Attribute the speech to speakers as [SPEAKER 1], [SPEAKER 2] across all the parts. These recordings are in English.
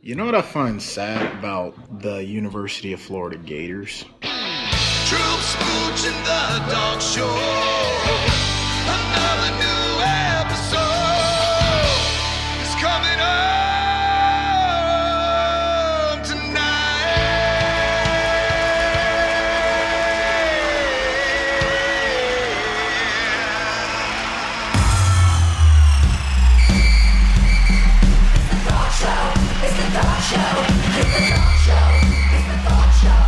[SPEAKER 1] You know what I find sad about the University of Florida Gators?
[SPEAKER 2] Troops Smooch and the Dog Show. Another new episode is coming up tonight.
[SPEAKER 3] Dog Show. It's the Dog Show. It's the Dog Show. It's the Dog Show.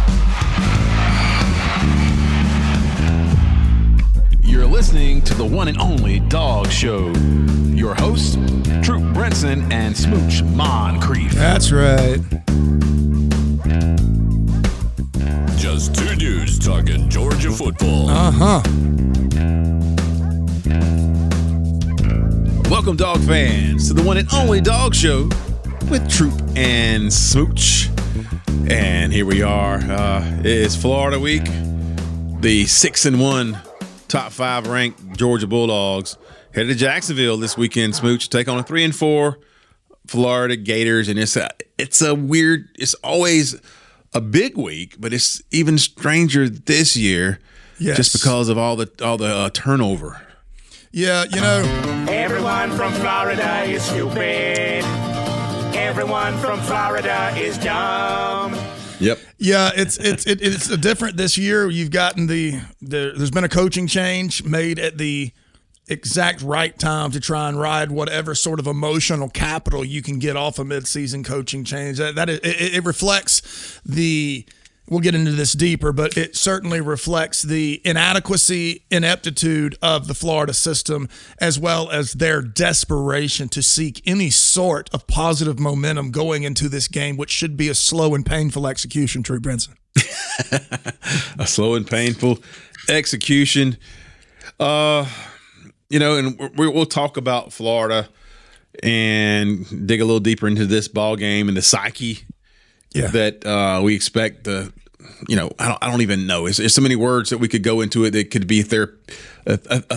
[SPEAKER 4] You're listening to the one and only Dog Show. Your hosts, Troop Brenson and Smooch Moncrief.
[SPEAKER 5] That's right.
[SPEAKER 6] Just two dudes talking Georgia football.
[SPEAKER 4] Welcome, dog fans, to the one and only Dog Show with Troop and Smooch. And here we are. It is Florida week. The 6-1 top 5 ranked Georgia Bulldogs headed to Jacksonville this weekend, Smooch, to take on a 3-4 Florida Gators. And it's a weird, it's always a big week, but it's even stranger this year, just because of all the turnover.
[SPEAKER 5] Yeah, you know,
[SPEAKER 7] Everyone from Florida is stupid. Everyone from Florida is dumb.
[SPEAKER 4] Yep.
[SPEAKER 5] yeah, it's different this year. You've gotten there's been a coaching change made at the exact right time to try and ride whatever sort of emotional capital you can get off a midseason coaching change. It reflects the. We'll get into this deeper, but it certainly reflects the inadequacy, ineptitude of the Florida system, as well as their desperation to seek any sort of positive momentum going into this game, which should be a slow and painful execution, True Brenson.
[SPEAKER 4] A slow and painful execution. And we'll talk about Florida and dig a little deeper into this ball game and the psyche that we expect. I don't even know. There's so many words that we could go into it. That could be a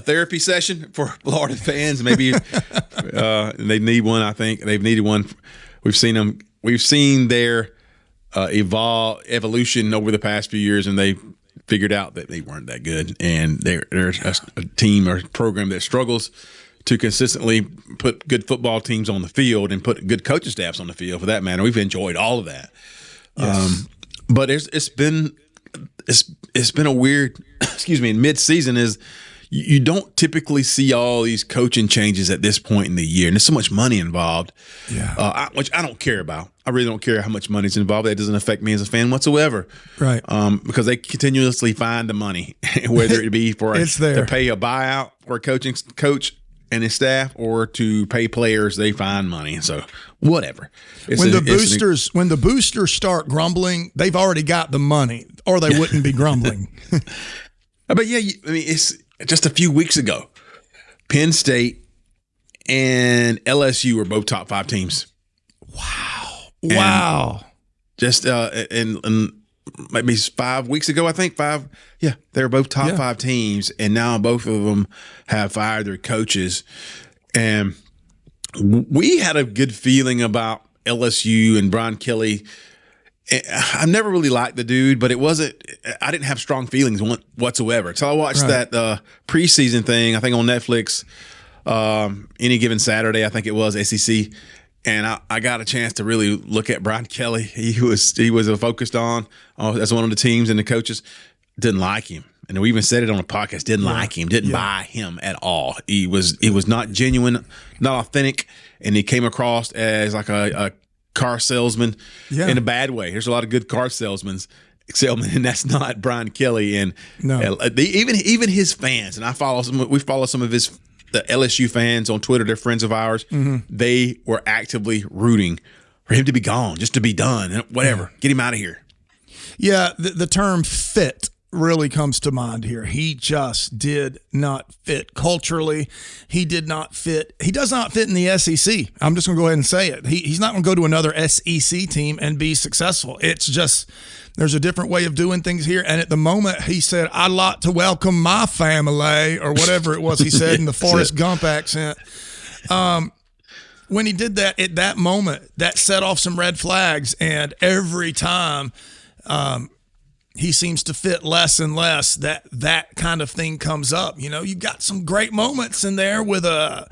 [SPEAKER 4] therapy session for Florida fans. Maybe they need one. I think they've needed one. We've seen them. We've seen their evolution over the past few years, and they figured out that they weren't that good, and they're a team or program that struggles to consistently put good football teams on the field and put good coaching staffs on the field, for that matter. We've enjoyed all of that.
[SPEAKER 5] Yes.
[SPEAKER 4] But it's been a weird, in mid-season is you don't typically see all these coaching changes at this point in the year, and there's so much money involved, which I don't care about. I really don't care how much money's involved. That doesn't affect me as a fan whatsoever.
[SPEAKER 5] Right.
[SPEAKER 4] Because they continuously find the money, whether it be to pay a buyout for a coach and his staff, or to pay players, they find money. So whatever.
[SPEAKER 5] When the boosters start grumbling, they've already got the money, or they wouldn't be grumbling.
[SPEAKER 4] But yeah, it's just a few weeks ago, Penn State and LSU were both top 5 teams.
[SPEAKER 5] Wow.
[SPEAKER 4] Just and maybe 5 weeks ago, I think they were both top 5 teams, and now both of them have fired their coaches. And we had a good feeling about LSU and Brian Kelly. I never really liked the dude, but I didn't have strong feelings whatsoever. So I watched that preseason thing, I think on Netflix, Any Given Saturday, I think it was, SEC. And I got a chance to really look at Brian Kelly. He was focused on as one of the teams, and the coaches didn't like him. And we even said it on the podcast, didn't like him, didn't buy him at all. He was not genuine, not authentic, and he came across as like a car salesman in a bad way. There's a lot of good car salesmen, and that's not Brian Kelly. And even his fans, and we follow some of the LSU fans on Twitter, they're friends of ours. Mm-hmm. They were actively rooting for him to be gone, just to be done, whatever. Get him out of here.
[SPEAKER 5] Yeah, the term fit really comes to mind here. He just did not fit culturally. He did not fit. He does not fit in the SEC. I'm just going to go ahead and say it. He's not going to go to another SEC team and be successful. It's just there's a different way of doing things here. And at the moment, he said, "I'd like to welcome my family," or whatever it was he said in the Forrest Gump accent. when he did that at that moment, that set off some red flags. And every time he seems to fit less and less, that kind of thing comes up. You know, you got some great moments in there with a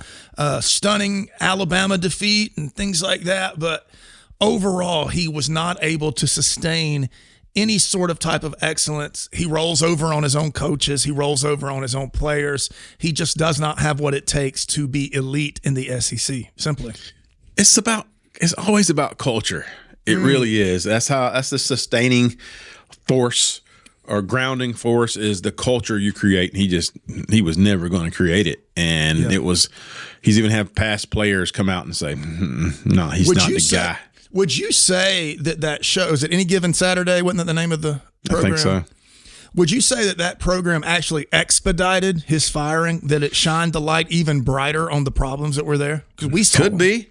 [SPEAKER 5] stunning Alabama defeat and things like that. But overall, he was not able to sustain any sort of type of excellence. He rolls over on his own coaches. He rolls over on his own players. He just does not have what it takes to be elite in the SEC, simply.
[SPEAKER 4] It's always about culture. It really is. That's the sustaining force or grounding force is the culture you create. And he was never going to create it. And he's even had past players come out and say, no, he's not the guy.
[SPEAKER 5] Would you say that show, is it Any Given Saturday? Wasn't that the name of the program?
[SPEAKER 4] I think so.
[SPEAKER 5] Would you say that program actually expedited his firing, that it shined the light even brighter on the problems that were there? Because we saw
[SPEAKER 4] Could be.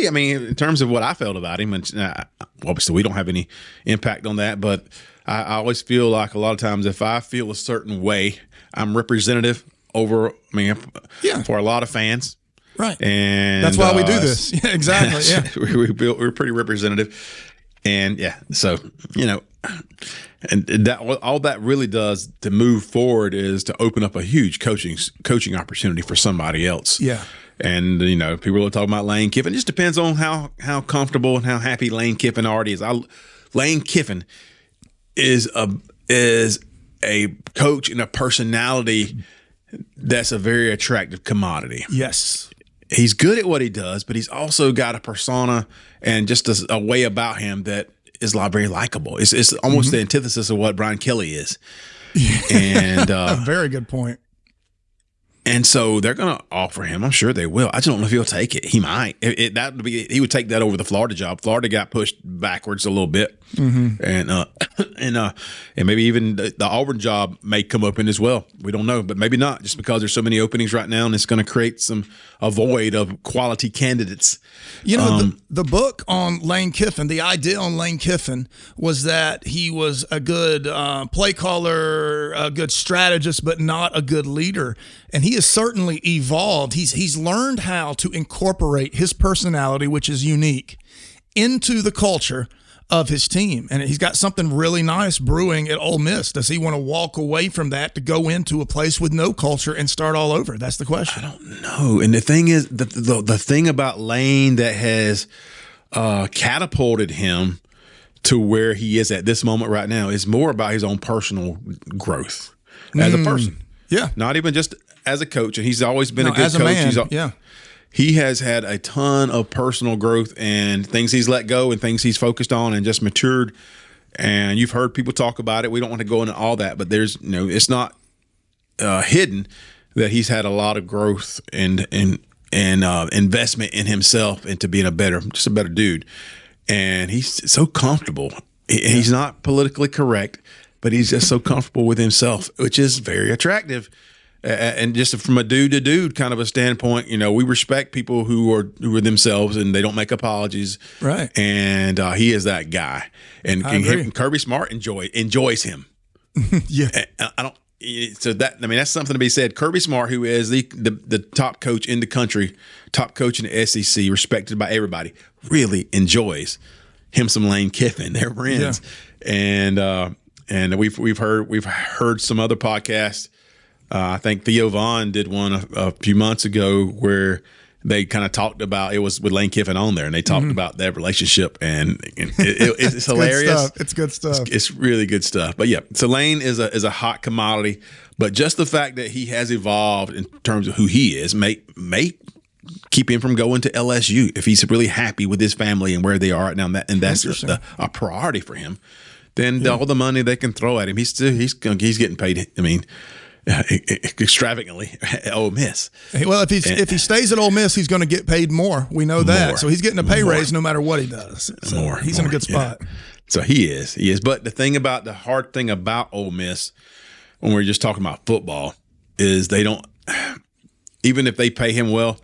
[SPEAKER 4] I mean, in terms of what I felt about him, and obviously we don't have any impact on that, but I always feel like a lot of times if I feel a certain way, I'm representative for a lot of fans.
[SPEAKER 5] Right.
[SPEAKER 4] And
[SPEAKER 5] that's why we do this. Yeah, exactly. Yeah.
[SPEAKER 4] We're pretty representative. And so, and that all that really does to move forward is to open up a huge coaching opportunity for somebody else.
[SPEAKER 5] Yeah.
[SPEAKER 4] And, people are talking about Lane Kiffin. It just depends on how comfortable and how happy Lane Kiffin already is. Lane Kiffin is a coach and a personality that's a very attractive commodity.
[SPEAKER 5] Yes.
[SPEAKER 4] He's good at what he does, but he's also got a persona and just a way about him that is very likable. It's almost the antithesis of what Brian Kelly is. And
[SPEAKER 5] a very good point.
[SPEAKER 4] And so they're going to offer him. I'm sure they will. I just don't know if he'll take it. He might. He would take that over the Florida job. Florida got pushed backwards a little bit, and maybe even the Auburn job may come open as well. We don't know, but maybe not, just because there's so many openings right now, and it's going to create a void of quality candidates.
[SPEAKER 5] The book on Lane Kiffin, the idea on Lane Kiffin was that he was a good play caller, a good strategist, but not a good leader. And he has certainly evolved. He's learned how to incorporate his personality, which is unique, into the culture of his team. And he's got something really nice brewing at Ole Miss. Does he want to walk away from that to go into a place with no culture and start all over? That's the question.
[SPEAKER 4] I don't know. And the thing is, the thing about Lane that has catapulted him to where he is at this moment right now is more about his own personal growth as a person.
[SPEAKER 5] Yeah.
[SPEAKER 4] Not even just as a coach. And he's always been a good
[SPEAKER 5] as
[SPEAKER 4] coach.
[SPEAKER 5] A man,
[SPEAKER 4] He has had a ton of personal growth and things he's let go and things he's focused on and just matured. And you've heard people talk about it. We don't want to go into all that, but there's, it's not hidden that he's had a lot of growth and investment in himself into being a better dude. And he's so comfortable. He's not politically correct, but he's just so comfortable with himself, which is very attractive. And just from a dude to dude kind of a standpoint, we respect people who are themselves and they don't make apologies.
[SPEAKER 5] Right.
[SPEAKER 4] And he is that guy. And Kirby Smart enjoys him.
[SPEAKER 5] Yeah.
[SPEAKER 4] That's something to be said. Kirby Smart, who is the top coach in the country, top coach in the SEC, respected by everybody, really enjoys him some Lane Kiffin. They're friends. Yeah. And we've heard some other podcasts. I think Theo Vaughn did one a few months ago where they kind of talked about, it was with Lane Kiffin on there, and they talked about their relationship, and it's hilarious.
[SPEAKER 5] It's good stuff.
[SPEAKER 4] It's really good stuff. But yeah, so Lane is a hot commodity, but just the fact that he has evolved in terms of who he is may keep him from going to LSU if he's really happy with his family and where they are right now, and that's a priority for him. Then all the money they can throw at him, he's getting paid. I mean, extravagantly at Ole Miss.
[SPEAKER 5] Well, if he stays at Ole Miss, he's going to get paid more. We know that. So he's getting a pay raise no matter what he does. So he's in a good spot.
[SPEAKER 4] Yeah. So he is. But the hard thing about Ole Miss, when we're just talking about football, is they don't, even if they pay him well,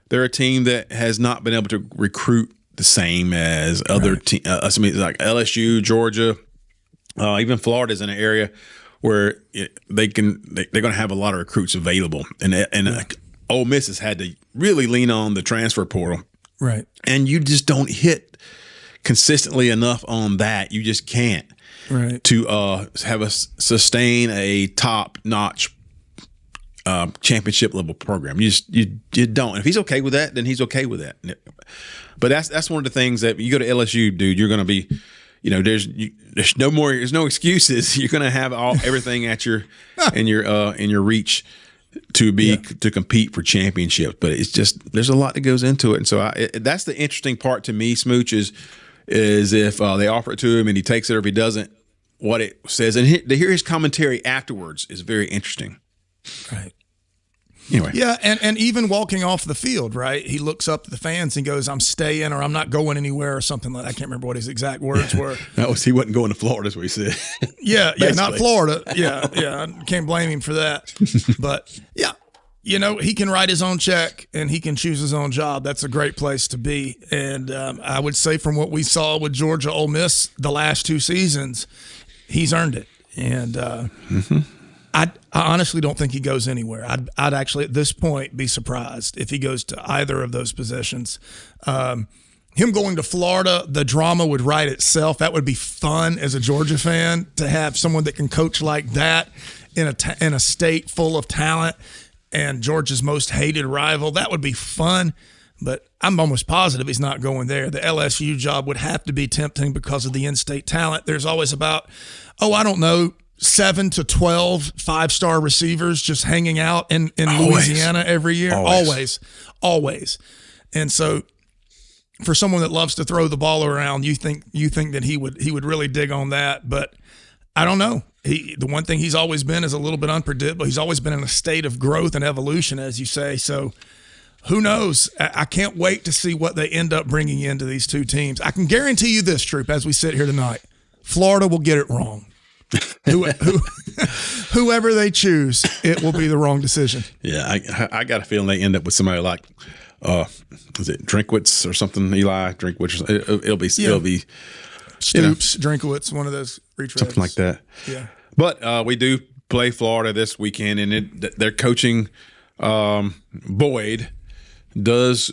[SPEAKER 4] they're a team that has not been able to recruit the same as other teams. Like LSU, Georgia, even Florida's in an area where they're going to have a lot of recruits available, and Ole Miss has had to really lean on the transfer portal.
[SPEAKER 5] Right.
[SPEAKER 4] And you just don't hit consistently enough on that. You just can't.
[SPEAKER 5] Right.
[SPEAKER 4] To sustain a top-notch championship level program. You don't. And if he's okay with that, then he's okay with that. But that's one of the things that you go to LSU, dude, you're going to be, there's no excuses. You're going to have everything at your in your reach to compete for championships. But it's just there's a lot that goes into it, and so that's the interesting part to me, Smooch, is if they offer it to him and he takes it, or if he doesn't, what it says, and to hear his commentary afterwards is very interesting.
[SPEAKER 5] Right.
[SPEAKER 4] Anyway.
[SPEAKER 5] Yeah, and even walking off the field, right? He looks up to the fans and goes, "I'm staying," or "I'm not going anywhere," or something like that. I can't remember what his exact words were.
[SPEAKER 4] He wasn't going to Florida, is what he said.
[SPEAKER 5] Yeah, not Florida. Yeah, I can't blame him for that. But yeah, he can write his own check and he can choose his own job. That's a great place to be. And I would say from what we saw with Georgia Ole Miss the last 2 seasons, he's earned it. And I honestly don't think he goes anywhere. I'd actually at this point be surprised if he goes to either of those positions. Him going to Florida, the drama would write itself. That would be fun as a Georgia fan to have someone that can coach like that in a state full of talent and Georgia's most hated rival. That would be fun. But I'm almost positive he's not going there. The LSU job would have to be tempting because of the in-state talent. There's always about, 7 to 12 5-star receivers just hanging out in Louisiana every year. Always. And so for someone that loves to throw the ball around, you think that he would really dig on that. But I don't know. The one thing he's always been is a little bit unpredictable. He's always been in a state of growth and evolution, as you say. So who knows? I can't wait to see what they end up bringing into these 2 teams. I can guarantee you this, Troop, as we sit here tonight, Florida will get it wrong. Whoever they choose, it will be the wrong decision.
[SPEAKER 4] Yeah, I got a feeling they end up with somebody like, is it Drinkwitz or something? Eli Drinkwitz. It'll be
[SPEAKER 5] Stoops, Drinkwitz, one of those retreads.
[SPEAKER 4] Something like that.
[SPEAKER 5] Yeah.
[SPEAKER 4] But we do play Florida this weekend, and their coaching, Boyd, does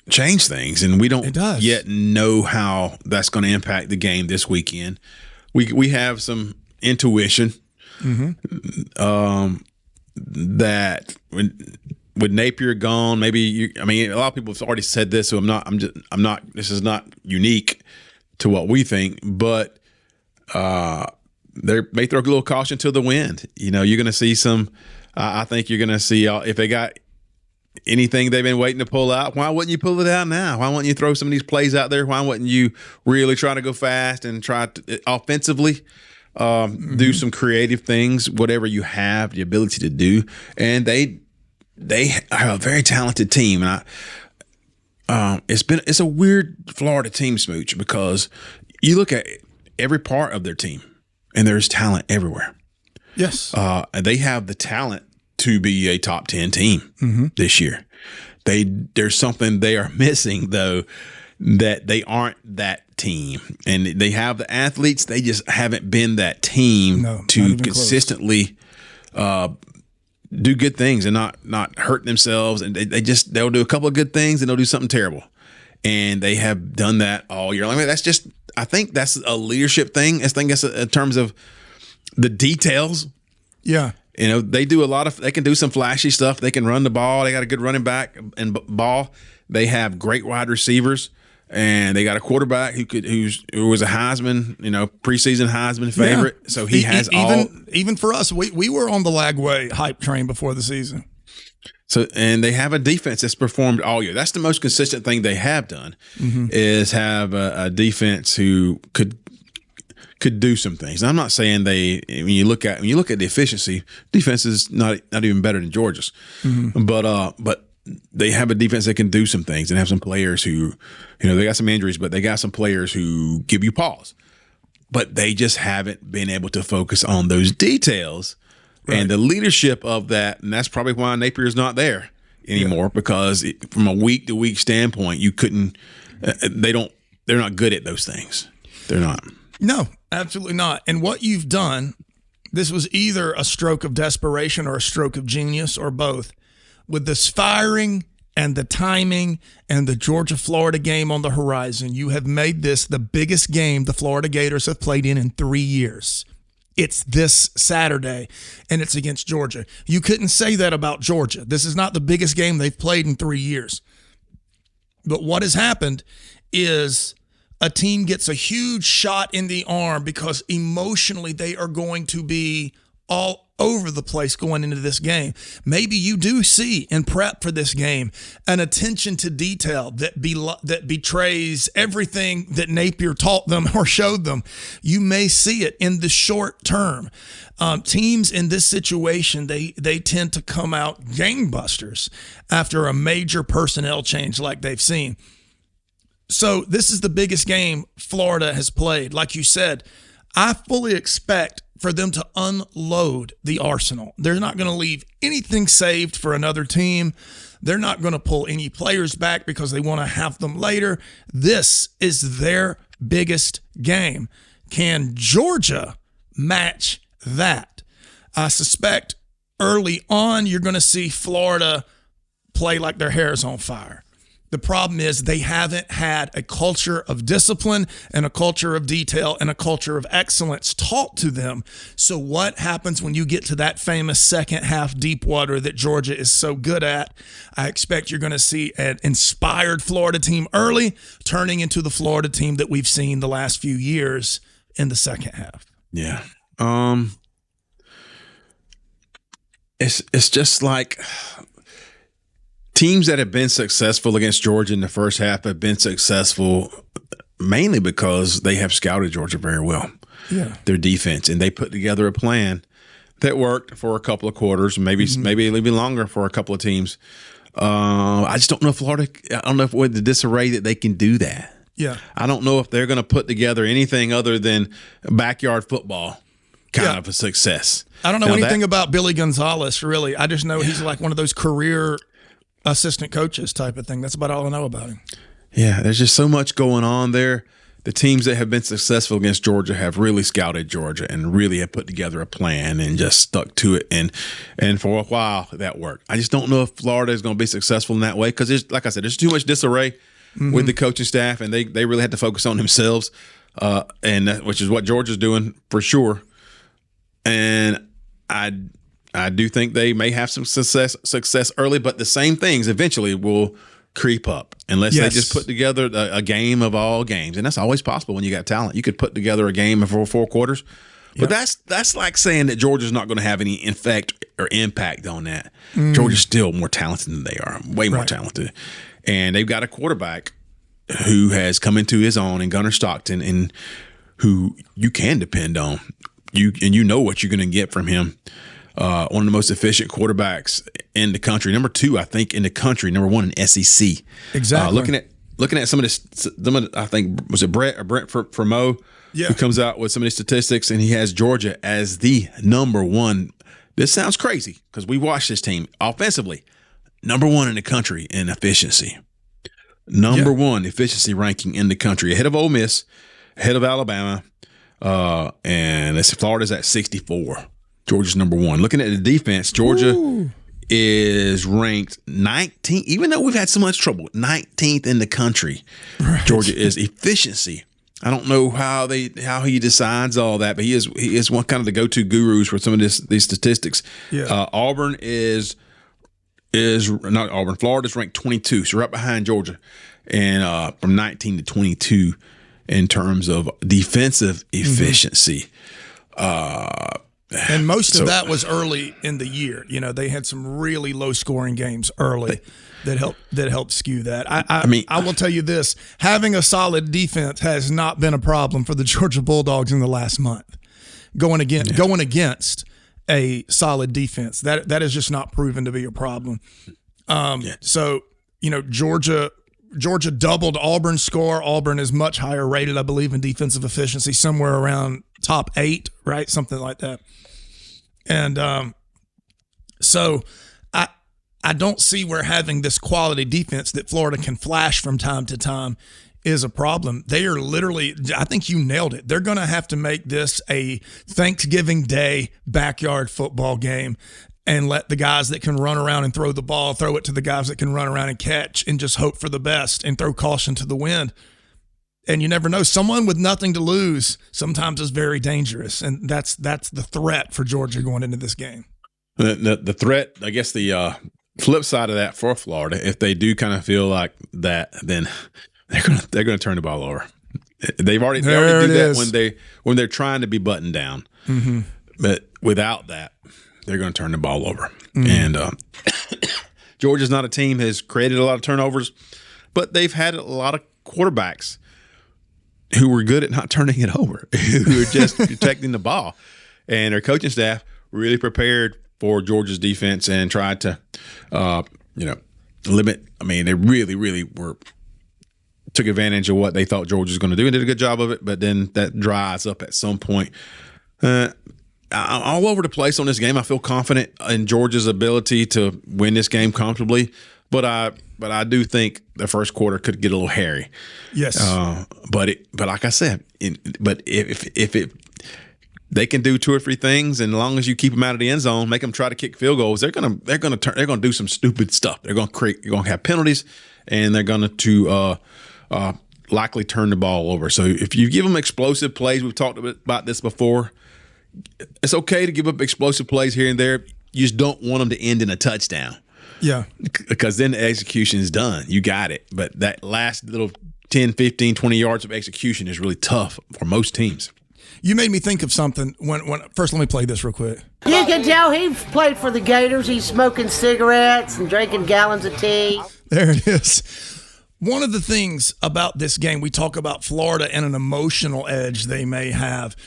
[SPEAKER 4] change things, and we don't yet know how that's going to impact the game this weekend. We have some intuition that with Napier gone, maybe a lot of people have already said this, so I'm not. This is not unique to what we think, but they may throw a little caution to the wind. You're going to see some. I think you're going to see if they got anything they've been waiting to pull out. Why wouldn't you pull it out now? Why wouldn't you throw some of these plays out there? Why wouldn't you really try to go fast and try to offensively do some creative things, whatever you have the ability to do? And they are a very talented team, and it's a weird Florida team, Smooch, because you look at every part of their team and there's talent everywhere.
[SPEAKER 5] Yes,
[SPEAKER 4] and they have the talent to be a top 10 team this year. There's something they are missing, though, that they aren't that team. And they have the athletes, they just haven't been that team to consistently do good things and not hurt themselves. And they'll do a couple of good things and they'll do something terrible. And they have done that all year long. I think that's a leadership thing. I think that's in terms of the details.
[SPEAKER 5] Yeah.
[SPEAKER 4] They do they can do some flashy stuff. They can run the ball. They got a good running back and ball. They have great wide receivers, and they got a quarterback who was a Heisman, preseason Heisman favorite. Yeah. So he has
[SPEAKER 5] even for us, we were on the Lagway hype train before the season.
[SPEAKER 4] So, and they have a defense that's performed all year. That's the most consistent thing they have done is have a defense who could do some things. And I'm not saying when you look at the efficiency, defense is not even better than Georgia's. But they have a defense that can do some things and have some players who, they got some injuries, but they got some players who give you pause. But they just haven't been able to focus on those details and the leadership of that. And that's probably why Napier's not there anymore, because from a week to week standpoint, you couldn't. They're not good at those things. They're not.
[SPEAKER 5] No, absolutely not. And what you've done, this was either a stroke of desperation or a stroke of genius or both. with this firing and the timing and the Georgia-Florida game on the horizon, you have made this the biggest game the Florida Gators have played in 3 years. It's this Saturday, and it's against Georgia. You couldn't say that about Georgia. This is not the biggest game they've played in 3 years. But what has happened is a team gets a huge shot in the arm because emotionally they are going to be all over the place going into this game. Maybe you do see in prep for this game an attention to detail that betrays everything that Napier taught them or showed them. You may see it in the short term. Teams in this situation, they tend to come out gangbusters after a major personnel change like they've seen. So this is the biggest game Florida has played. Like you said, I fully expect for them to unload the arsenal. They're not going to leave anything saved for another team. They're not going to pull any players back because they want to have them later. This is their biggest game. Can Georgia match that? I suspect early on you're going to see Florida play like their hair is on fire. The problem is they haven't had a culture of discipline and a culture of detail and a culture of excellence taught to them. So what happens when you get to that famous second half deep water that Georgia is so good at? I expect you're going to see an inspired Florida team early turning into the Florida team that we've seen the last few years in the second half.
[SPEAKER 4] Yeah. It's just like teams that have been successful against Georgia in the first half have been successful mainly because they have scouted Georgia very well. Yeah. Their defense, and they put together a plan that worked for a couple of quarters, maybe a little bit longer for a couple of teams. I just don't know if Florida. I don't know if with the disarray that they can do that.
[SPEAKER 5] Yeah.
[SPEAKER 4] I don't know if they're going to put together anything other than backyard football kind of a success.
[SPEAKER 5] I don't know anything about Billy Gonzalez, really. I just know he's like one of those career assistant coaches type of thing. That's about all I know about him.
[SPEAKER 4] Yeah, there's just so much going on there. The teams that have been successful against Georgia have really scouted Georgia and really have put together a plan and just stuck to it. And for a while, that worked. I just don't know if Florida is going to be successful in that way because, like I said, there's too much disarray with the coaching staff, and they really had to focus on themselves, which is what Georgia's doing for sure. And I do think they may have some success early, but the same things eventually will creep up unless they just put together a game of all games. And that's always possible when you got talent. You could put together a game for 4 quarters. But that's like saying that Georgia's not going to have any effect or impact on that. Georgia's still more talented than they are, way more talented. And they've got a quarterback who has come into his own in Gunnar Stockton and who you can depend on. You know what you're going to get from him. One of the most efficient quarterbacks in the country. Number 2, I think, in the country. Number 1 in SEC.
[SPEAKER 5] Exactly.
[SPEAKER 4] Looking at some of this, I think, was it Brent for Mo, who comes out with some of these statistics, and he has Georgia as the number 1. This sounds crazy because we watched this team offensively. Number 1 in the country in efficiency. Number 1 efficiency ranking in the country, ahead of Ole Miss, ahead of Alabama, and let's see, Florida's at 64. Georgia's number 1. Looking at the defense, Georgia is ranked 19th, even though we've had so much trouble, 19th in the country. Right. Georgia is efficiency. I don't know how he decides all that, but he is one kind of the go-to gurus for some of these statistics. Yeah. Auburn is not Auburn. Florida's ranked 22, so right behind Georgia, and from 19 to 22 in terms of defensive efficiency.
[SPEAKER 5] And most of that was early in the year. You know, they had some really low scoring games early that helped skew that. I will tell you this: having a solid defense has not been a problem for the Georgia Bulldogs in the last month. Going against a solid defense, that has just not proven to be a problem. So Georgia doubled Auburn's score. Auburn is much higher rated, I believe, in defensive efficiency, somewhere around top 8, right? Something like that. And so I don't see where having this quality defense that Florida can flash from time to time is a problem. They are literally, I think you nailed it. They're going to have to make this a Thanksgiving Day backyard football game. and let the guys that can run around and throw the ball throw it to the guys that can run around and catch, and just hope for the best and throw caution to the wind. And you never know. Someone with nothing to lose sometimes is very dangerous, and that's the threat for Georgia going into this game.
[SPEAKER 4] The threat, I guess, the flip side of that for Florida, if they do kind of feel like that, then they're gonna turn the ball over. They already do that when they're trying to be buttoned down. Mm-hmm. But without that, they're going to turn the ball over. Mm-hmm. And Georgia's not a team that has created a lot of turnovers, but they've had a lot of quarterbacks who were good at not turning it over, who are just protecting the ball. And their coaching staff really prepared for Georgia's defense and tried to, limit. I mean, they really, really took advantage of what they thought Georgia was going to do and did a good job of it. But then that dries up at some point. I'm all over the place on this game. I feel confident in Georgia's ability to win this game comfortably, but I do think the first quarter could get a little hairy.
[SPEAKER 5] Yes.
[SPEAKER 4] But like I said, if they can do 2 or 3 things, and as long as you keep them out of the end zone, make them try to kick field goals, they're gonna do some stupid stuff. They're gonna have penalties, and they're going to likely turn the ball over. So if you give them explosive plays, we've talked about this before. It's okay to give up explosive plays here and there. You just don't want them to end in a touchdown.
[SPEAKER 5] Yeah.
[SPEAKER 4] Because then the execution is done. You got it. But that last little 10, 15, 20 yards of execution is really tough for most teams.
[SPEAKER 5] You made me think of something. First, let me play this real quick.
[SPEAKER 8] You can tell he played for the Gators. He's smoking cigarettes and drinking gallons of tea.
[SPEAKER 5] There it is. One of the things about this game, we talk about Florida and an emotional edge they may have.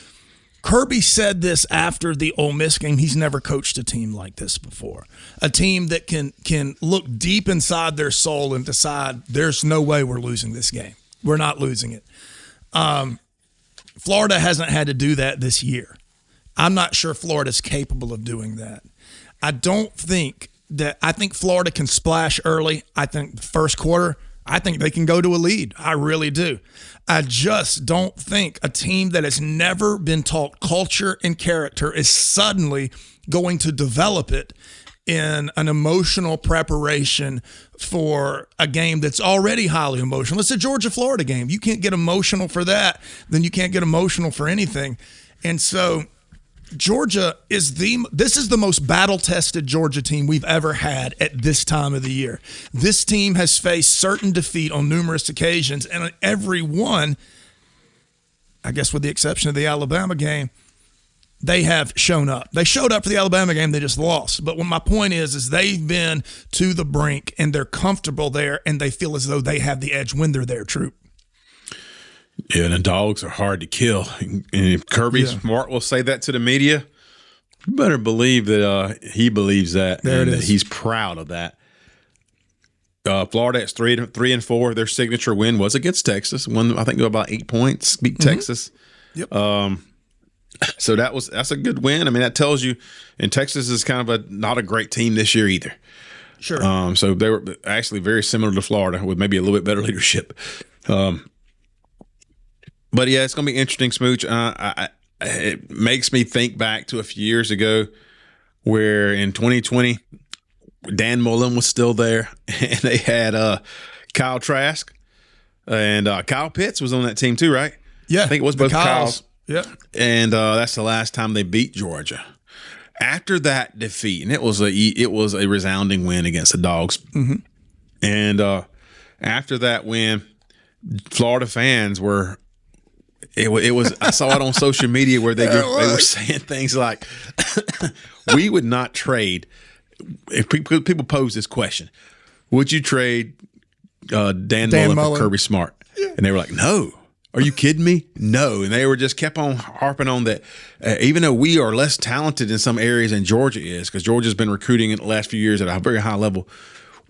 [SPEAKER 5] Kirby said this after the Ole Miss game. He's never coached a team like this before. A team that can look deep inside their soul and decide there's no way we're losing this game. We're not losing it. Florida hasn't had to do that this year. I'm not sure Florida's capable of doing that. I think Florida can splash early. I think the first quarter, I think they can go to a lead. I really do. I just don't think a team that has never been taught culture and character is suddenly going to develop it in an emotional preparation for a game that's already highly emotional. It's a Georgia-Florida game. You can't get emotional for that, then you can't get emotional for anything. And so Georgia this is the most battle-tested Georgia team we've ever had at this time of the year. This team has faced certain defeat on numerous occasions, and on every one, I guess with the exception of the Alabama game, they have shown up. They showed up for the Alabama game, they just lost. But what my point is they've been to the brink, and they're comfortable there, and they feel as though they have the edge when they're there, Troop.
[SPEAKER 4] Yeah, and the dogs are hard to kill. And if Kirby Smart will say that to the media, you better believe that he believes that.
[SPEAKER 5] There
[SPEAKER 4] and
[SPEAKER 5] it
[SPEAKER 4] that
[SPEAKER 5] is.
[SPEAKER 4] He's proud of that. Florida is 3-4. Their signature win was against Texas. Won, I think, about 8 points. Beat Texas.
[SPEAKER 5] Yep.
[SPEAKER 4] So that's a good win. I mean, that tells you. And Texas is kind of not a great team this year either.
[SPEAKER 5] Sure.
[SPEAKER 4] So they were actually very similar to Florida with maybe a little bit better leadership. But yeah, it's going to be interesting, Smooch. It makes me think back to a few years ago where in 2020, Dan Mullen was still there, and they had Kyle Trask, and Kyle Pitts was on that team too, right?
[SPEAKER 5] Yeah.
[SPEAKER 4] I think it was both Kyles.
[SPEAKER 5] Yep.
[SPEAKER 4] And that's the last time they beat Georgia. After that defeat, and it was a resounding win against the Dogs. Mm-hmm. And after that win, Florida fans were – it was I saw it on social media where they were saying things like, we would not trade – if people pose this question, would you trade Dan Mullen for Kirby Smart? Yeah. And they were like, no. Are you kidding me? No. And they were just kept on harping on that. Even though we are less talented in some areas than Georgia is, because Georgia's been recruiting in the last few years at a very high level,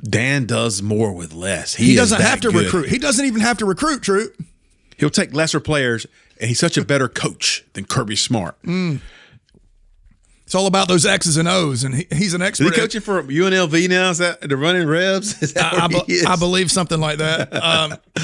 [SPEAKER 4] Dan does more with less.
[SPEAKER 5] He doesn't have to recruit. He doesn't even have to recruit, True.
[SPEAKER 4] He'll take lesser players, and he's such a better coach than Kirby Smart.
[SPEAKER 5] It's all about those X's and O's, and he's an expert.
[SPEAKER 4] Is he coaching for UNLV now? Is that the running Rebs? Is that where he is?
[SPEAKER 5] I believe something like that.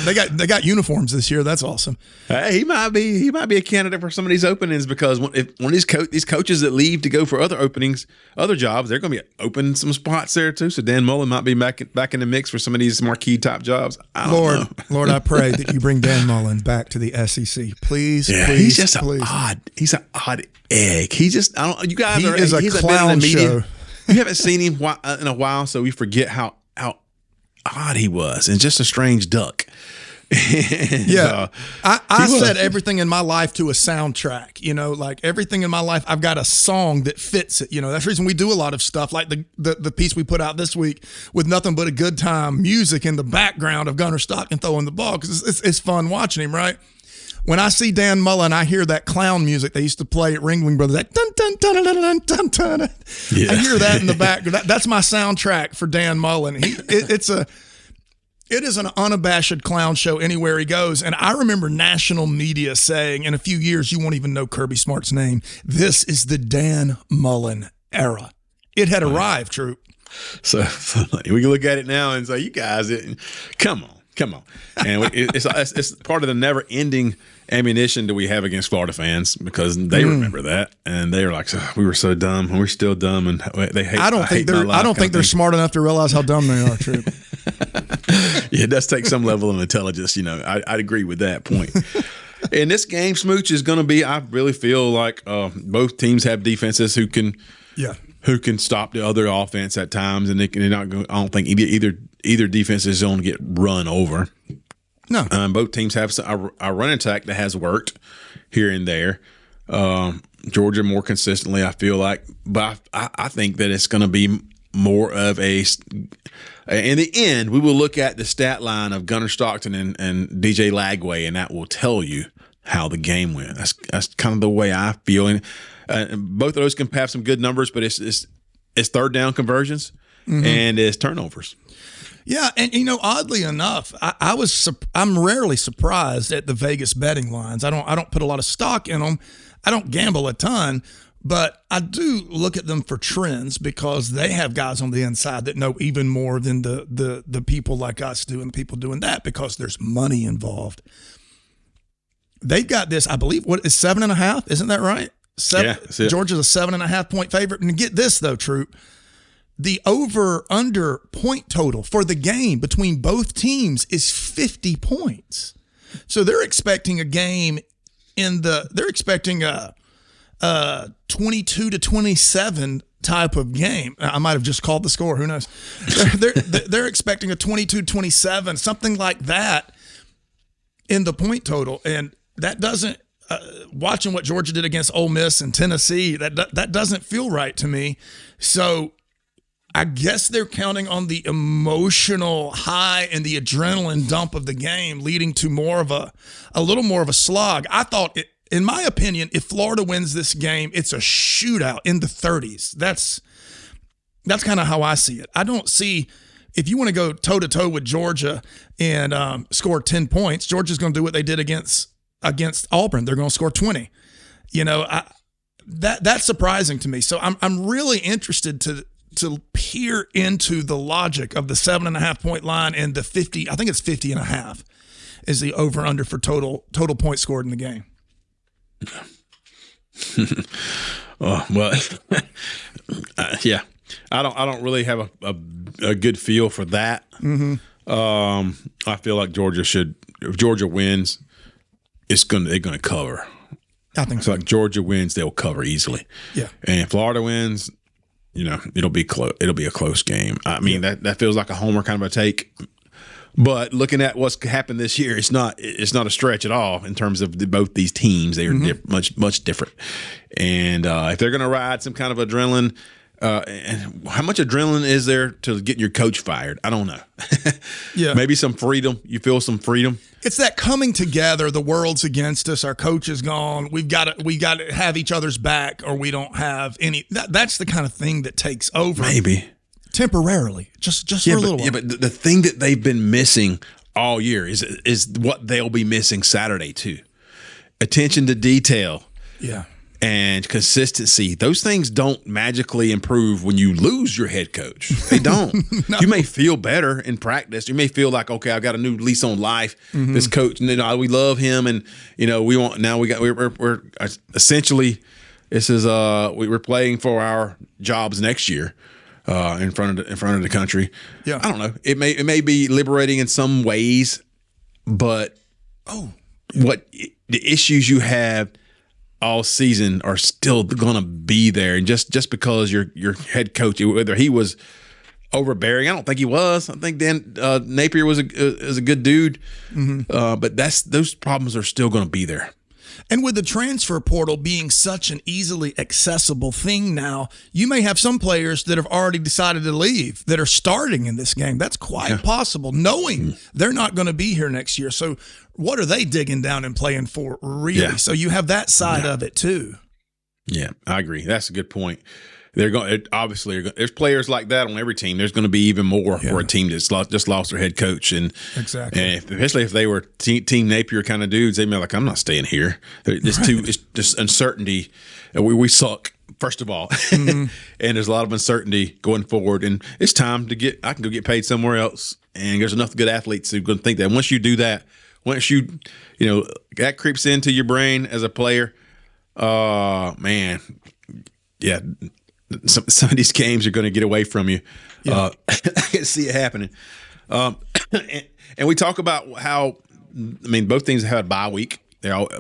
[SPEAKER 5] They got uniforms this year. That's awesome.
[SPEAKER 4] Hey, he might be a candidate for some of these openings because one of these coaches that leave to go for other openings, other jobs, they're going to be open some spots there too. So Dan Mullen might be back in the mix for some of these marquee top jobs.
[SPEAKER 5] Lord, I pray that you bring Dan Mullen back to the SEC, please.
[SPEAKER 4] Yeah,
[SPEAKER 5] please,
[SPEAKER 4] he's just
[SPEAKER 5] please.
[SPEAKER 4] He's an odd egg. He just you guys
[SPEAKER 5] He
[SPEAKER 4] are
[SPEAKER 5] is a
[SPEAKER 4] he's
[SPEAKER 5] clown
[SPEAKER 4] been in the media.
[SPEAKER 5] show.
[SPEAKER 4] You haven't seen him in a while, so we forget how odd he was, and just a strange duck.
[SPEAKER 5] Yeah, I set everything in my life to a soundtrack. Like everything in my life, I've got a song that fits it. That's the reason we do a lot of stuff, like the piece we put out this week with nothing but a good time music in the background of Gunner Stockton throwing the ball because it's fun watching him, right? When I see Dan Mullen, I hear that clown music they used to play at Ringling Brothers. That dun dun dun dun dun dun dun. I hear that in the back. That's my soundtrack for Dan Mullen. It is an unabashed clown show anywhere he goes. And I remember national media saying, in a few years, you won't even know Kirby Smart's name. This is the Dan Mullen era. It had arrived, Troop.
[SPEAKER 4] So we can look at it now and say, you guys, come on. And it's part of the never-ending ammunition that we have against Florida fans because they remember that and they're like, we were so dumb and we're still dumb and they hate. I don't
[SPEAKER 5] think they're smart enough to realize how dumb they are. True.
[SPEAKER 4] Yeah, it does take some level of intelligence. I'd agree with that point. And this game, Smooch, is going to be. I really feel like both teams have defenses who can stop the other offense at times, and they're not going. I don't think either defense is going to get run over.
[SPEAKER 5] No,
[SPEAKER 4] both teams have a run attack that has worked here and there. Georgia more consistently, I feel like, but I think that it's going to be more of a. In the end, we will look at the stat line of Gunner Stockton and DJ Lagway, and that will tell you how the game went. That's kind of the way I feel. And both of those can have some good numbers, but it's third down conversions and it's turnovers.
[SPEAKER 5] Yeah, and oddly enough, I'm rarely surprised at the Vegas betting lines. I don't put a lot of stock in them. I don't gamble a ton, but I do look at them for trends because they have guys on the inside that know even more than the people like us do and the people doing that because there's money involved. They've got this, I believe, what is 7.5? Isn't that right? Georgia's a 7.5 point favorite. And get this though, Troop. The over-under point total for the game between both teams is 50 points. So they're expecting a game they're expecting a 22-27 type of game. I might have just called the score. Who knows? They're expecting a 22-27, something like that in the point total. And that doesn't, watching what Georgia did against Ole Miss and Tennessee, that doesn't feel right to me. So I guess they're counting on the emotional high and the adrenaline dump of the game leading to a little more of a slog. I thought, in my opinion, if Florida wins this game, it's a shootout in the 30s. That's kind of how I see it. I don't see, if you want to go toe-to-toe with Georgia and score 10 points, Georgia's going to do what they did against Auburn. They're going to score 20. That's surprising to me. So I'm really interested to peer into the logic of the 7.5 point line and the 50. I think it's 50.5 is the over under for total points scored in the game.
[SPEAKER 4] Yeah, I don't really have a good feel for that. I feel like if Georgia wins, they're gonna cover.
[SPEAKER 5] I think
[SPEAKER 4] so. Like Georgia wins, they'll cover easily.
[SPEAKER 5] Yeah,
[SPEAKER 4] and if Florida wins, it'll be close. It'll be a close game. I mean, that feels like a homer kind of a take. But looking at what's happened this year, it's not a stretch at all in terms of both these teams. They are much different. And if they're going to ride some kind of adrenaline, and how much adrenaline is there to get your coach fired? I don't know.
[SPEAKER 5] Yeah,
[SPEAKER 4] maybe some freedom. You feel some freedom.
[SPEAKER 5] It's that coming together. The world's against us. Our coach is gone. We got to have each other's back, or we don't have any. That's the kind of thing that takes over.
[SPEAKER 4] Maybe.
[SPEAKER 5] Temporarily, just for a little while.
[SPEAKER 4] Yeah, but the thing that they've been missing all year is what they'll be missing Saturday too. Attention to detail.
[SPEAKER 5] Yeah.
[SPEAKER 4] and consistency. Those things don't magically improve when you lose your head coach. They don't.
[SPEAKER 5] No.
[SPEAKER 4] You may feel better in practice. You may feel like, okay, I've got a new lease on life. This coach, we love him, and we're essentially, this is we're playing for our jobs next year. In front of the country.
[SPEAKER 5] Yeah.
[SPEAKER 4] I don't know. It may be liberating in some ways, but what the issues you have all season are still going to be there. And just because your head coach, whether he was overbearing, I don't think he was. I think Dan Napier was a good dude, but those problems are still going to be there.
[SPEAKER 5] And with the transfer portal being such an easily accessible thing now, you may have some players that have already decided to leave that are starting in this game. That's quite possible, knowing they're not going to be here next year. So what are they digging down and playing for, really?
[SPEAKER 4] Yeah.
[SPEAKER 5] So you have that side of it, too.
[SPEAKER 4] Yeah, I agree. That's a good point. They're going obviously. There's players like that on every team. There's going to be even more for a team that's just lost their head coach, and especially if they were team Napier kind of dudes, they'd be like, "I'm not staying here." It's just uncertainty. We suck, first of all, and there's a lot of uncertainty going forward. And it's time to I can go get paid somewhere else. And there's enough good athletes who are going to think that once you do that, once that creeps into your brain as a player, man, yeah. Some of these games are going to get away from you. I can see it happening. And we talk about how, both teams have a bye week.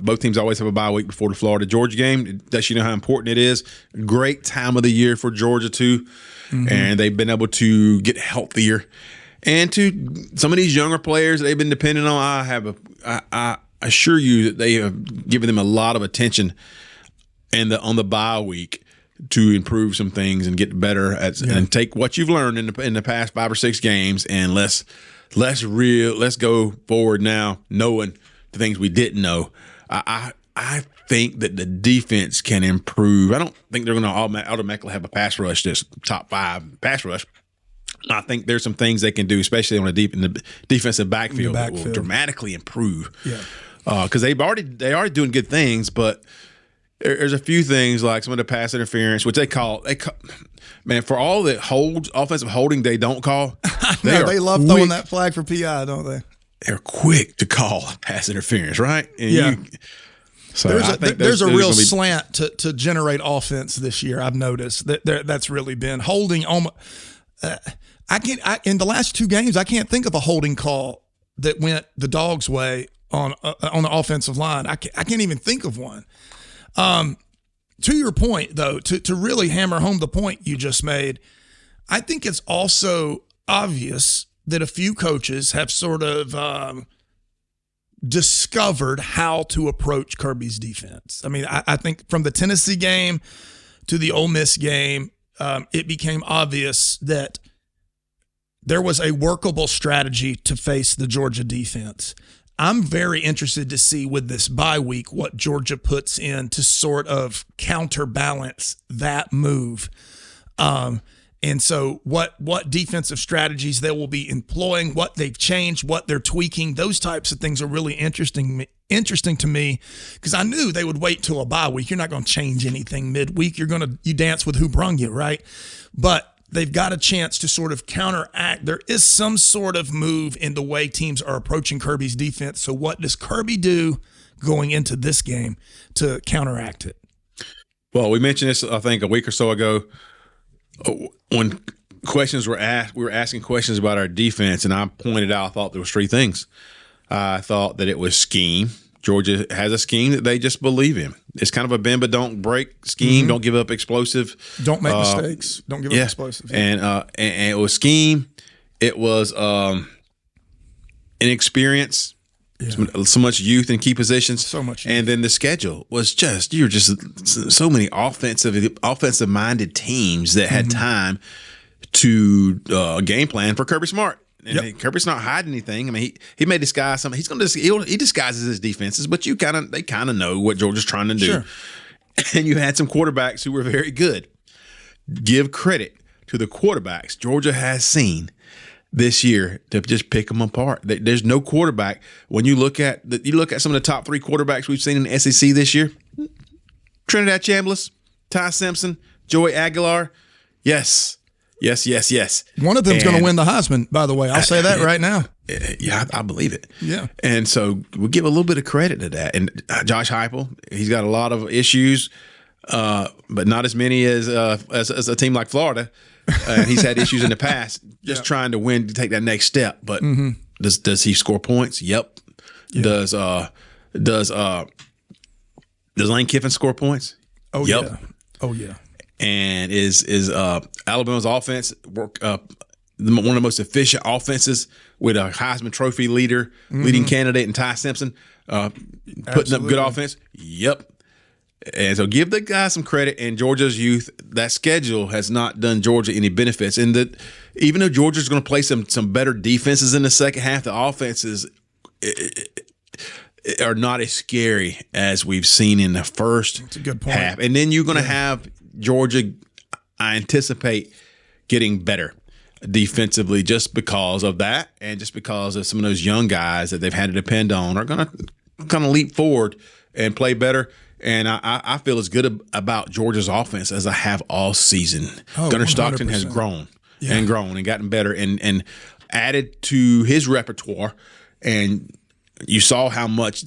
[SPEAKER 4] Both teams always have a bye week before the Florida-Georgia game. It lets you know how important it is. Great time of the year for Georgia, too. And they've been able to get healthier. And to some of these younger players they've been dependent on, I assure you that they have given them a lot of attention on the bye week to improve some things and get better and take what you've learned in the past 5 or 6 games and let's go forward now knowing the things we didn't know. I think that the defense can improve. I don't think they're going to automatically have a pass rush that's top 5 pass rush. I think there's some things they can do, especially in the defensive backfield, that will dramatically improve. Because they are doing good things, but there's a few things like some of the pass interference, which they call man, for all the offensive holding they don't call.
[SPEAKER 5] They love throwing that flag for PI, don't they?
[SPEAKER 4] They're quick to call pass interference, right? And
[SPEAKER 5] there's a real slant to generate offense this year. I've noticed that's really been holding. In the last 2 games, I can't think of a holding call that went the Dawgs' way on the offensive line. I can't even think of one. To your point, though, to really hammer home the point you just made, I think it's also obvious that a few coaches have sort of discovered how to approach Kirby's defense. I think from the Tennessee game to the Ole Miss game, it became obvious that there was a workable strategy to face the Georgia defense. I'm very interested to see with this bye week what Georgia puts in to sort of counterbalance that move. And so what defensive strategies they will be employing, what they've changed, what they're tweaking, those types of things are really interesting to me because I knew they would wait till a bye week. You're not going to change anything midweek. You dance with who brung you, right? But they've got a chance to sort of counteract. There is some sort of move in the way teams are approaching Kirby's defense. So what does Kirby do going into this game to counteract it?
[SPEAKER 4] Well, we mentioned this, I think, a week or so ago when questions were asked. We were asking questions about our defense, and I pointed out I thought there was 3 things. I thought that it was scheme. Georgia has a scheme that they just believe in. It's kind of a bend but don't break scheme. Don't give up explosive.
[SPEAKER 5] Don't make mistakes. Don't give up explosive.
[SPEAKER 4] And it was scheme. It was inexperience. So much youth in key positions. So much youth. And then the schedule was you're just so many offensive minded teams that had time to game plan for Kirby Smart. And Kirby's not hiding anything. He may disguise something. He disguises his defenses, but they kind of know what Georgia's trying to do. Sure. And you had some quarterbacks who were very good. Give credit to the quarterbacks Georgia has seen this year to just pick them apart. There's no quarterback when you look at some of the top 3 quarterbacks we've seen in the SEC this year. Trinidad Chambliss, Ty Simpson, Joey Aguilar. Yes.
[SPEAKER 5] One of them's going to win the Heisman, by the way. I'll say that right now.
[SPEAKER 4] Yeah, I believe it.
[SPEAKER 5] Yeah.
[SPEAKER 4] And so we'll give a little bit of credit to that. And Josh Heupel, he's got a lot of issues, but not as many as a team like Florida. He's had issues in the past, just trying to win to take that next step. But does he score points? Yep. Yeah. Does Lane Kiffin score points?
[SPEAKER 5] Oh,
[SPEAKER 4] yep.
[SPEAKER 5] Yeah. Oh, yeah.
[SPEAKER 4] And is Alabama's offense one of the most efficient offenses with a Heisman Trophy leading candidate in Ty Simpson, putting up good offense? Yep. And so give the guy some credit. And Georgia's youth, that schedule has not done Georgia any benefits. And that even though Georgia's going to play some better defenses in the second half, the offenses are not as scary as we've seen in the first
[SPEAKER 5] That's a good point.
[SPEAKER 4] half. And then you're going to have Georgia, I anticipate, getting better defensively just because of that, and just because of some of those young guys that they've had to depend on are going to kind of leap forward and play better. And I feel as good about Georgia's offense as I have all season. Gunnar Stockton has grown and grown and gotten better and added to his repertoire. And you saw how much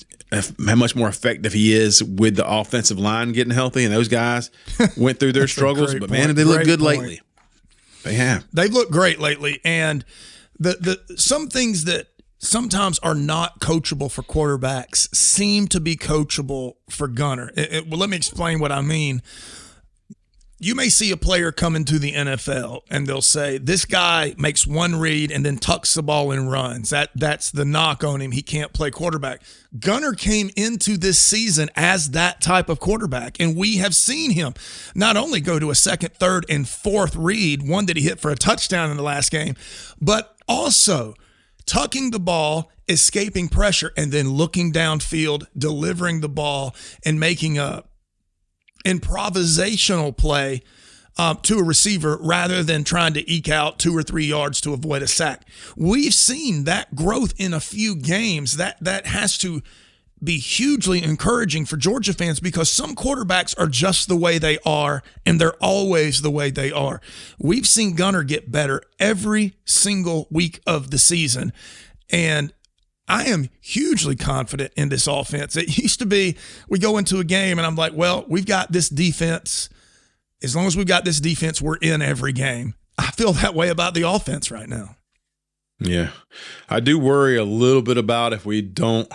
[SPEAKER 4] more effective he is with the offensive line getting healthy. And those guys went through their struggles, but man, they look good lately. They have.
[SPEAKER 5] They've looked great lately. And the some things that sometimes are not coachable for quarterbacks seem to be coachable for Gunnar. Well, let me explain what I mean. You may see a player come into the NFL and they'll say, this guy makes one read and then tucks the ball and runs. That's the knock on him. He can't play quarterback. Gunnar came into this season as that type of quarterback, and we have seen him not only go to a second, third, and fourth read, one that he hit for a touchdown in the last game, but also tucking the ball, escaping pressure, and then looking downfield, delivering the ball, and making a improvisational play to a receiver rather than trying to eke out 2 or 3 yards to avoid a sack. We've seen that growth in a few games. That has to be hugely encouraging for Georgia fans, because some quarterbacks are just the way they are, and they're always the way they are. We've seen Gunnar get better every single week of the season, and I am hugely confident in this offense. It used to be we go into a game and I'm like, well, we've got this defense. As long as we've got this defense, we're in every game. I feel that way about the offense right now.
[SPEAKER 4] Yeah. I do worry a little bit about if we aren't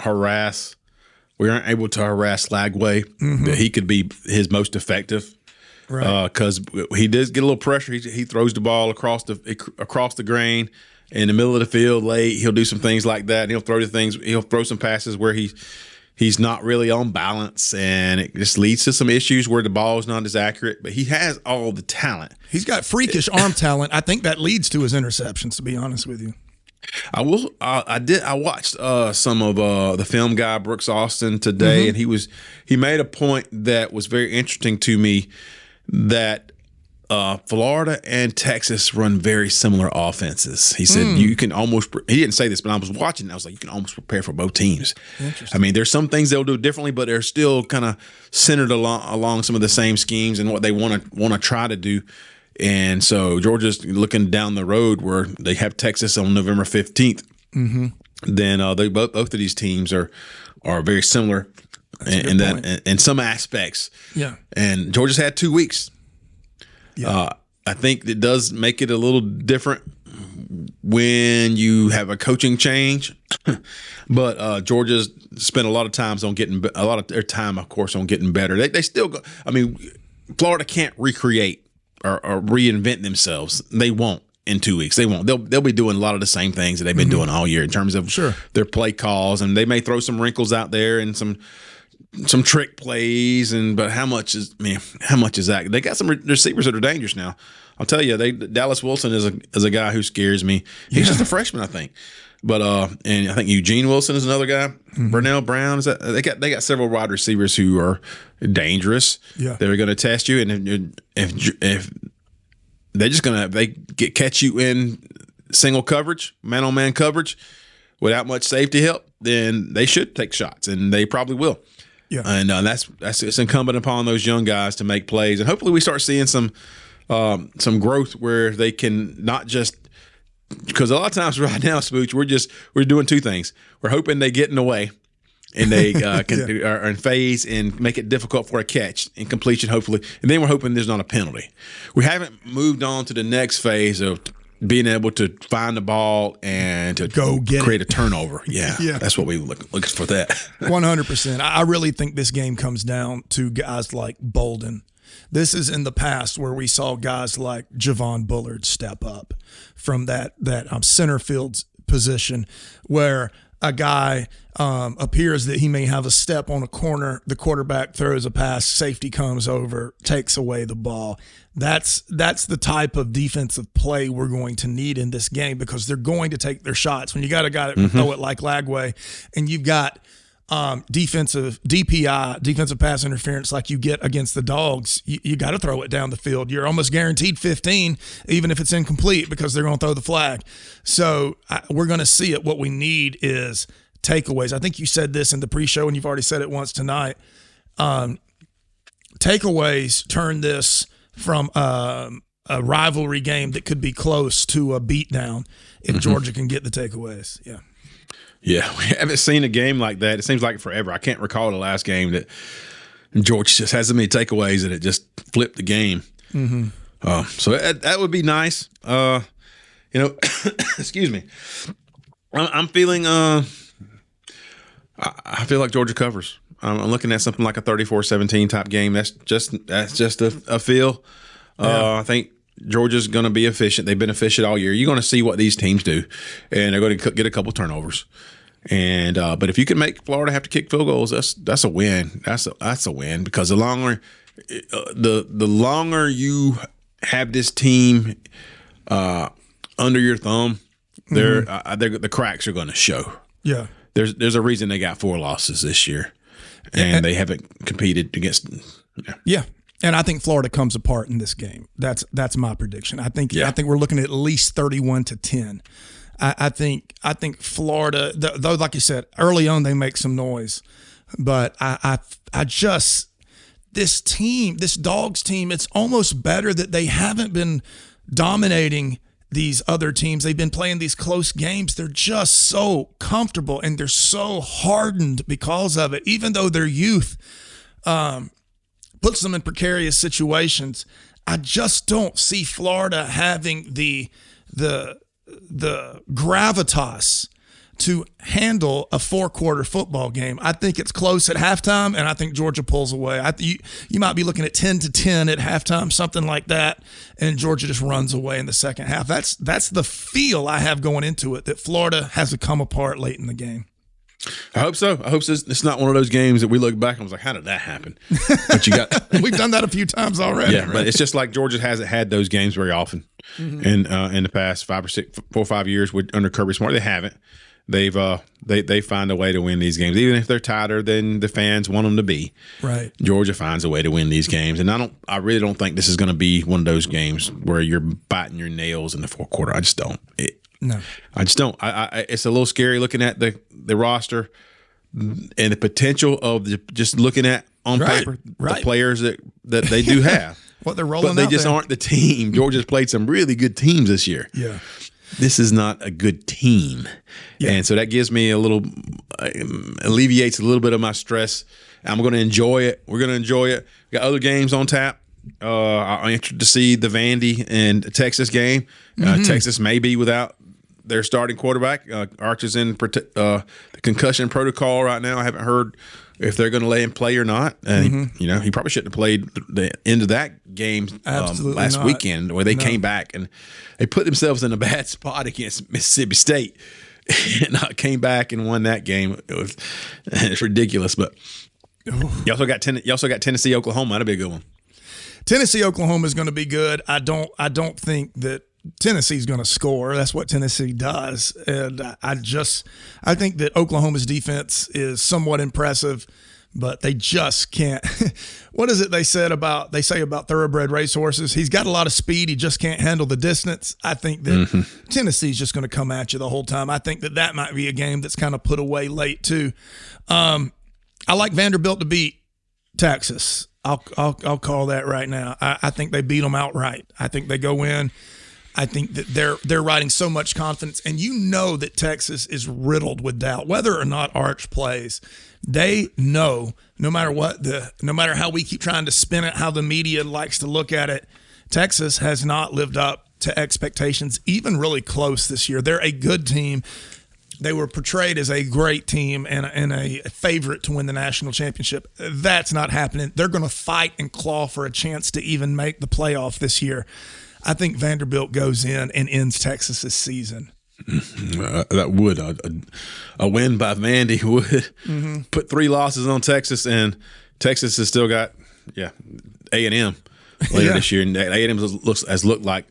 [SPEAKER 4] able to harass Lagway, that he could be his most effective. Right. Because he does get a little pressure. He throws the ball across the grain in the middle of the field late. He'll do some things like that. And he'll throw some passes where he's not really on balance, and it just leads to some issues where the ball is not as accurate. But he has all the talent.
[SPEAKER 5] He's got freakish arm talent. I think that leads to his interceptions, to be honest with you.
[SPEAKER 4] I watched some of the film guy Brooks Austin today, and he made a point that was very interesting to me, that Florida and Texas run very similar offenses. He said you can almost – he didn't say this, but I was watching and I was like, you can almost prepare for both teams. I mean, there's some things they'll do differently, but they're still kind of centered along some of the same schemes and what they want to try to do. And so Georgia's looking down the road where they have Texas on November 15th. Then both of these teams are very similar in some aspects.
[SPEAKER 5] Yeah.
[SPEAKER 4] And Georgia's had 2 weeks. Yeah. I think it does make it a little different when you have a coaching change, but Georgia's spent a lot of time on getting better. They still go. I mean, Florida can't recreate or reinvent themselves. They won't in 2 weeks. They won't. They'll be doing a lot of the same things that they've been doing all year in terms of their play calls, and they may throw some wrinkles out there and some trick plays, but how much is that? They got some receivers that are dangerous now. I'll tell you, Dallas Wilson is a guy who scares me. He's just a freshman, I think. But and I think Eugene Wilson is another guy. Burnell Brown they got several wide receivers who are dangerous. Yeah, they're going to test you, and if they're just catch you in single coverage, man-on-man coverage, without much safety help, then they should take shots, and they probably will.
[SPEAKER 5] Yeah.
[SPEAKER 4] And that's it's incumbent upon those young guys to make plays, and hopefully we start seeing some growth where they can not just, because a lot of times right now, Smooch, we're doing two things. We're hoping they get in the way and they are in phase and make it difficult for a catch and completion, hopefully, and then we're hoping there's not a penalty. We haven't moved on to the next phase of being able to find the ball and to
[SPEAKER 5] go get
[SPEAKER 4] create
[SPEAKER 5] it.
[SPEAKER 4] A turnover. Yeah, that's what we look for that.
[SPEAKER 5] 100%. I really think this game comes down to guys like Bolden. This is in the past where we saw guys like Javon Bullard step up from that center field position where a guy appears that he may have a step on a corner, the quarterback throws a pass, safety comes over, takes away the ball. That's the type of defensive play we're going to need in this game because they're going to take their shots. When you got a guy that throw it like Lagway, and you've got defensive pass interference like you get against the Dogs, you got to throw it down the field. You're almost guaranteed 15, even if it's incomplete, because they're going to throw the flag. So we're going to see it. What we need is takeaways. I think you said this in the pre-show, and you've already said it once tonight. Takeaways turn this from a rivalry game that could be close to a beatdown if Georgia can get the takeaways. Yeah.
[SPEAKER 4] Yeah, we haven't seen a game like that. It seems like forever. I can't recall the last game that Georgia just has so many takeaways that it just flipped the game. So that would be nice. Excuse me. I'm feeling. I feel like Georgia covers. I'm looking at something like a 34-17 type game. That's just a feel. I think Georgia's going to be efficient. They've been efficient all year. You're going to see what these teams do, and they're going to get a couple turnovers. And but if you can make Florida have to kick field goals, that's a win. That's a win because the longer you have this team under your thumb, the cracks are going to show.
[SPEAKER 5] Yeah,
[SPEAKER 4] there's a reason they got 4 losses this year, and they haven't competed against.
[SPEAKER 5] Yeah. And I think Florida comes apart in this game. That's my prediction. I think we're looking at least 31-10. I think Florida, though, like you said, early on they make some noise, but I just this Dogs team, it's almost better that they haven't been dominating these other teams. They've been playing these close games. They're just so comfortable and they're so hardened because of it. Even though their youth puts them in precarious situations, I just don't see Florida having the gravitas to handle a 4-quarter football game. I think it's close at halftime, and I think Georgia pulls away. You might be looking at 10-10 at halftime, something like that, and Georgia just runs away in the second half. That's the feel I have going into it, that Florida has to come apart late in the game.
[SPEAKER 4] I hope so. I hope it's not one of those games that we look back and was like, how did that happen? But
[SPEAKER 5] we've done that a few times already.
[SPEAKER 4] Yeah, right? But it's just like Georgia hasn't had those games very often in the past 4 or 5 years under Kirby Smart. They haven't. They find a way to win these games, even if they're tighter than the fans want them to be.
[SPEAKER 5] Right.
[SPEAKER 4] Georgia finds a way to win these games, and I really don't think this is going to be one of those games where you're biting your nails in the 4th quarter. I just don't.
[SPEAKER 5] No,
[SPEAKER 4] I just don't. It's a little scary looking at the roster and the potential of just looking at on paper the players that they do have.
[SPEAKER 5] What they're rolling,
[SPEAKER 4] but they just aren't the team. Georgia's played some really good teams this year.
[SPEAKER 5] Yeah,
[SPEAKER 4] this is not a good team, and so that gives me alleviates a little bit of my stress. I'm going to enjoy it. We're going to enjoy it. We got other games on tap. I'm interested to see the Vandy and Texas game. Texas may be without their starting quarterback. Arch is in the concussion protocol right now. I haven't heard if they're going to let him play or not. And he probably shouldn't have played the end of that game last weekend, where they came back and they put themselves in a bad spot against Mississippi State and came back and won that game. It's ridiculous. But you also got Tennessee, Oklahoma. That'll be a good one.
[SPEAKER 5] Tennessee, Oklahoma is going to be good. I don't think that Tennessee's going to score. That's what Tennessee does. And I think that Oklahoma's defense is somewhat impressive, but they just can't. What is it they say about thoroughbred racehorses? He's got a lot of speed. He just can't handle the distance. I think that Tennessee's just going to come at you the whole time. I think that might be a game that's kind of put away late too. I like Vanderbilt to beat Texas. I'll call that right now. I think they beat them outright. I think they go in. I think that they're riding so much confidence, and you know that Texas is riddled with doubt, whether or not Arch plays. They know no matter how we keep trying to spin it, how the media likes to look at it, Texas has not lived up to expectations, even really close this year. They're a good team. They were portrayed as a great team and a favorite to win the national championship. That's not happening. They're going to fight and claw for a chance to even make the playoff this year. I think Vanderbilt goes in and ends Texas's season.
[SPEAKER 4] That would a win by Vandy would put 3 losses on Texas, and Texas has still got A&M later this year, and A&M has looked like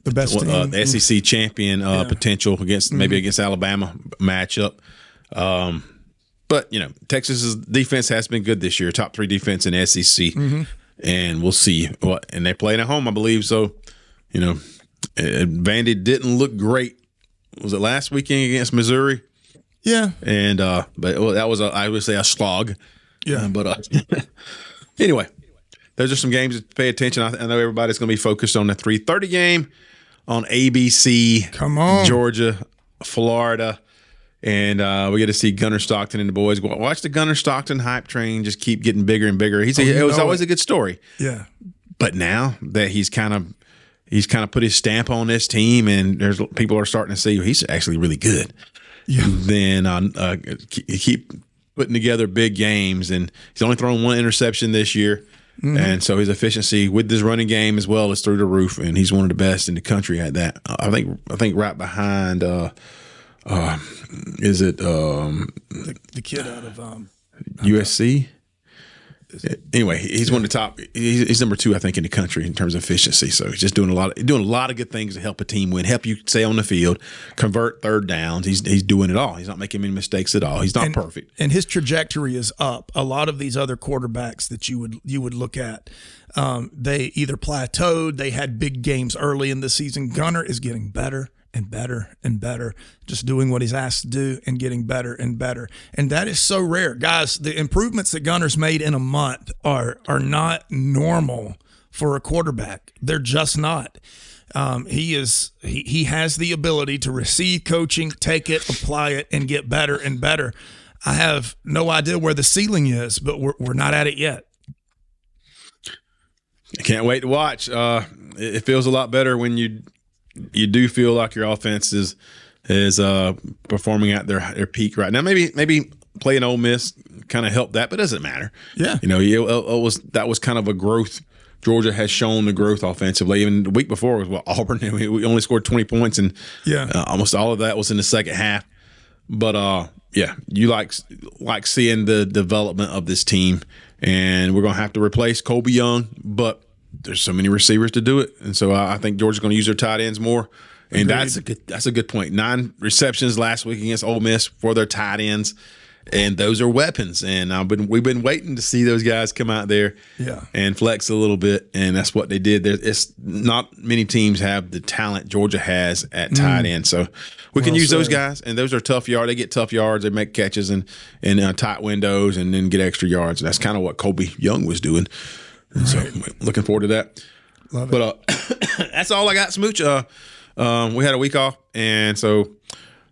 [SPEAKER 5] the best team.
[SPEAKER 4] The SEC champion potential against Alabama matchup. But Texas's defense has been good this year, top 3 defense in SEC, and we'll see what. And they're playing at home, I believe. So, Vandy didn't look great. Was it last weekend against Missouri?
[SPEAKER 5] Yeah.
[SPEAKER 4] And that was I would say a slog.
[SPEAKER 5] Yeah.
[SPEAKER 4] But anyway, those are some games to pay attention. I know everybody's going to be focused on the 3:30 game on ABC.
[SPEAKER 5] Come on,
[SPEAKER 4] Georgia, Florida, and we get to see Gunnar Stockton and the boys. Watch the Gunnar Stockton hype train just keep getting bigger and bigger. It was always a good story.
[SPEAKER 5] Yeah.
[SPEAKER 4] But now that he's kind of put his stamp on this team, and people are starting to see he's actually really good.
[SPEAKER 5] Yeah.
[SPEAKER 4] Then keep putting together big games, and he's only thrown 1 interception this year, and so his efficiency with this running game as well is through the roof, and he's one of the best in the country at that. I think right behind is it
[SPEAKER 5] the kid out of
[SPEAKER 4] USC? Anyway, he's one of the top. He's number 2, I think, in the country in terms of efficiency. So he's just doing a lot of good things to help a team win, help you stay on the field, convert third downs. He's doing it all. He's not making any mistakes at all. He's not perfect,
[SPEAKER 5] and his trajectory is up. A lot of these other quarterbacks that you would look at, they either plateaued, they had big games early in the season. Gunnar is getting better and better and better, just doing what he's asked to do and getting better and better. And that is so rare. Guys, the improvements that Gunnar's made in a month are not normal for a quarterback. They're just not. He has the ability to receive coaching, take it, apply it, and get better and better. I have no idea where the ceiling is, but we're not at it yet.
[SPEAKER 4] I can't wait to watch. It feels a lot better when you do feel like your offense is performing at their peak right now. Maybe playing Ole Miss kind of helped that, but it doesn't matter.
[SPEAKER 5] Yeah,
[SPEAKER 4] that was kind of a growth. Georgia has shown the growth offensively. Even the week before was Auburn. We only scored 20 points, and almost all of that was in the second half. But you like seeing the development of this team, and we're gonna have to replace Kobe Young, but there's so many receivers to do it, and so I think Georgia's going to use their tight ends more. And that's a good point. 9 receptions last week against Ole Miss for their tight ends, and those are weapons. And we've been waiting to see those guys come out there and flex a little bit, and that's what they did. It's not many teams have the talent Georgia has at tight end, so we can use those guys, and those are tough yards. They get tough yards. They make catches in tight windows and then get extra yards. That's kind of what Kobe Young was doing. Right. So looking forward to that.
[SPEAKER 5] Love it.
[SPEAKER 4] But that's all I got, Smooch. We had a week off, and so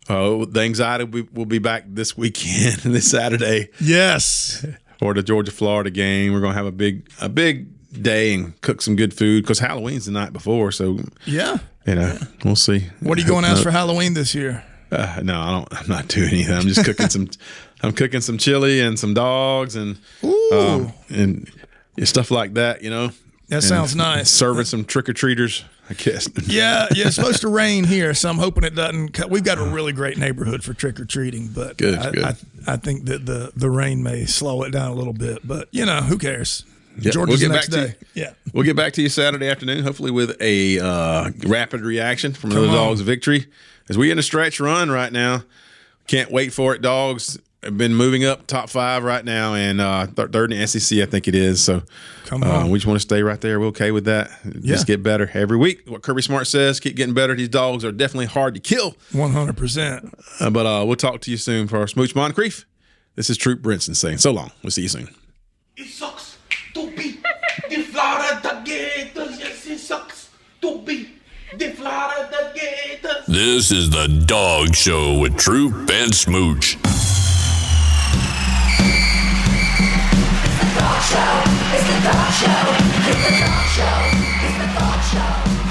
[SPEAKER 4] the anxiety will be back this weekend, this Saturday.
[SPEAKER 5] Yes,
[SPEAKER 4] for the Georgia-Florida game. We're gonna have a big day and cook some good food because Halloween's the night before. So we'll see.
[SPEAKER 5] What are you going as for Halloween this year?
[SPEAKER 4] No, I'm not doing anything. I'm just cooking some. I'm cooking some chili and some dogs and stuff like that,
[SPEAKER 5] That sounds nice.
[SPEAKER 4] Serving some trick-or-treaters, I guess.
[SPEAKER 5] Yeah, it's supposed to rain here, so I'm hoping it doesn't. We've got a really great neighborhood for trick-or-treating, but
[SPEAKER 4] good.
[SPEAKER 5] I think that the rain may slow it down a little bit, but, who cares?
[SPEAKER 4] Yep,
[SPEAKER 5] Georgia's next day.
[SPEAKER 4] We'll get back to you Saturday afternoon, hopefully with a rapid reaction from another Dawgs victory. As we in a stretch run right now, can't wait for it, Dawgs. Have been moving up top 5 right now, and third in the SEC, I think it is. So
[SPEAKER 5] come on.
[SPEAKER 4] We just want to stay right there. We're okay with that. Just get better every week. What Kirby Smart says, keep getting better. These dogs are definitely hard to kill.
[SPEAKER 5] 100%.
[SPEAKER 4] But we'll talk to you soon for our Smooch Moncrief This is Troop Brinson saying so long. We'll see you soon.
[SPEAKER 2] It sucks to be the Florida Gators. Yes, it sucks to be the Florida Gators.
[SPEAKER 6] This is the Dog Show with Troop and Smooch.
[SPEAKER 3] It's the dog show. It's the dog show. It's the dog show. It's the dog show.